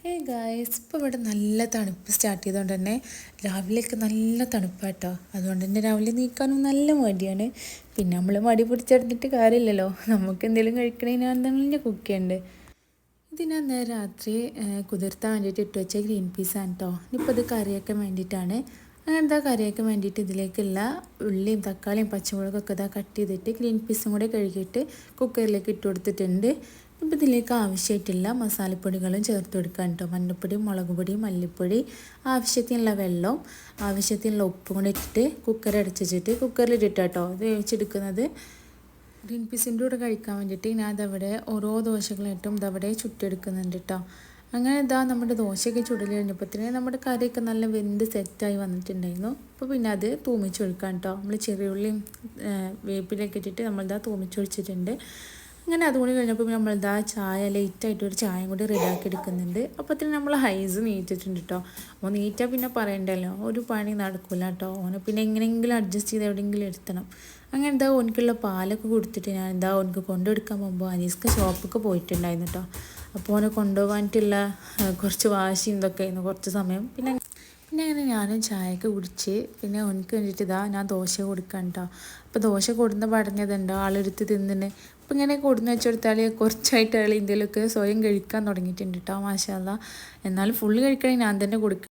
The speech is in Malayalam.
ഗായ്സ്, ഇപ്പോൾ ഇവിടെ നല്ല തണുപ്പ് സ്റ്റാർട്ട് ചെയ്തുകൊണ്ട് തന്നെ രാവിലെയൊക്കെ നല്ല തണുപ്പാട്ടോ. അതുകൊണ്ട് തന്നെ രാവിലെ നീക്കാനും നല്ല മടിയാണ്. പിന്നെ നമ്മൾ മടി പിടിച്ചെടുത്തിട്ട് കാര്യമില്ലല്ലോ, നമുക്ക് എന്തെങ്കിലും കഴിക്കണേന് എന്തെങ്കിലും കുക്ക് ചെയ്യണ്ടേ. ഇത് ഞാൻ രാത്രി കുതിർത്താൻ വേണ്ടിയിട്ട് ഇട്ട് വെച്ച ഗ്രീൻ പീസാണ് കേട്ടോ. ഇനിയിപ്പോൾ ഇത് കറിയൊക്കെ വേണ്ടിയിട്ടാണ്. അങ്ങനത്തെ കറിയൊക്കെ വേണ്ടിയിട്ട് ഇതിലേക്കുള്ള ഉള്ളിയും തക്കാളിയും പച്ചമുളകൊക്കെ ഇതാ കട്ട് ചെയ്തിട്ട് ഗ്രീൻ പീസും കൂടെ കഴുകിയിട്ട് കുക്കറിലേക്ക് ഇട്ട് കൊടുത്തിട്ടുണ്ട്. ഇപ്പോൾ ഇതിലേക്ക് ആവശ്യമായിട്ടുള്ള മസാലപ്പൊടികളും ചേർത്ത് കൊടുക്കാം കേട്ടോ. മഞ്ഞൾപ്പൊടി, മുളക് പൊടി, മല്ലിപ്പൊടി, ആവശ്യത്തിനുള്ള വെള്ളം, ആവശ്യത്തിനുള്ള ഉപ്പും കൂടെ ഇട്ടിട്ട് കുക്കർ അടച്ചിട്ട് കുക്കറിലിട്ടിട്ട് കേട്ടോ ഇത് വേവിച്ചെടുക്കുന്നത്. ഗ്രീൻ പീസിൻ്റെ കൂടെ കഴിക്കാൻ വേണ്ടിയിട്ട് ഞാൻ അതവിടെ ഓരോ ദോശകളായിട്ടും ഇതവിടെ ചുട്ടെടുക്കുന്നുണ്ട് കേട്ടോ. അങ്ങനെ ഇതാ നമ്മുടെ ദോശയൊക്കെ ചുടൽ കഴിഞ്ഞപ്പോഴത്തേന് നമ്മുടെ കറിയൊക്കെ നല്ല വെന്ത് സെറ്റായി വന്നിട്ടുണ്ടായിരുന്നു. അപ്പോൾ പിന്നെ അത് തൂമിച്ചൊഴിക്കാം കേട്ടോ. നമ്മൾ ചെറിയുള്ളിയും വേപ്പിലൊക്കെ ഇട്ടിട്ട് നമ്മളിതാ തൂമിച്ചൊഴിച്ചിട്ടുണ്ട്. അങ്ങനെ അതുകൂടി കഴിഞ്ഞപ്പോൾ നമ്മളിതാ ചായ ലേറ്റായിട്ട് ഒരു ചായയും കൂടി റെഡിയാക്കി എടുക്കുന്നുണ്ട്. അപ്പോഴത്തേന് നമ്മൾ ഹൈസ് നീറ്റിട്ടുണ്ട് കേട്ടോ. അപ്പോൾ നീറ്റാൽ പിന്നെ പറയണ്ടല്ലോ, ഒരു പണി നടക്കില്ല കേട്ടോ. ഓനെ പിന്നെ എങ്ങനെയെങ്കിലും അഡ്ജസ്റ്റ് ചെയ്ത് എവിടെയെങ്കിലും എടുത്തണം. അങ്ങനെ എന്താ ഓനിക്കുള്ള പാലൊക്കെ കൊടുത്തിട്ട് ഞാൻ എന്താ ഓനക്ക് കൊണ്ടുകൊടുക്കാൻ പോകുമ്പോൾ അനീസ്ക്ക് ഷോപ്പൊക്കെ പോയിട്ടുണ്ടായിരുന്നു കേട്ടോ. അപ്പോൾ ഓനെ കൊണ്ടുപോകാനായിട്ടുള്ള കുറച്ച് വാശിയും ഇതൊക്കെ ആയിരുന്നു കുറച്ച് സമയം. പിന്നെ അങ്ങനെ ഞാനും ചായയൊക്കെ കുടിച്ച് പിന്നെ ഓനക്ക് വേണ്ടിയിട്ട് ഇതാ ഞാൻ ദോശ കൊടുക്കാൻ കേട്ടോ. അപ്പോൾ ദോശ കൊടുന്ന പടഞ്ഞതുണ്ടോ ആളെടുത്ത് തിന്നിന്. അപ്പോൾ ഇങ്ങനെ കൊടുന്ന് വെച്ചെടുത്താൽ കുറച്ചായിട്ട് ആൾ ഇന്ത്യയിലൊക്കെ സ്വയം കഴിക്കാൻ തുടങ്ങിയിട്ടുണ്ട് കേട്ടോ. മാഷാ അല്ലാ. എന്നാലും ഫുള്ള് കഴിക്കണമെങ്കിൽ ഞാൻ തന്നെ കൊടുക്കും.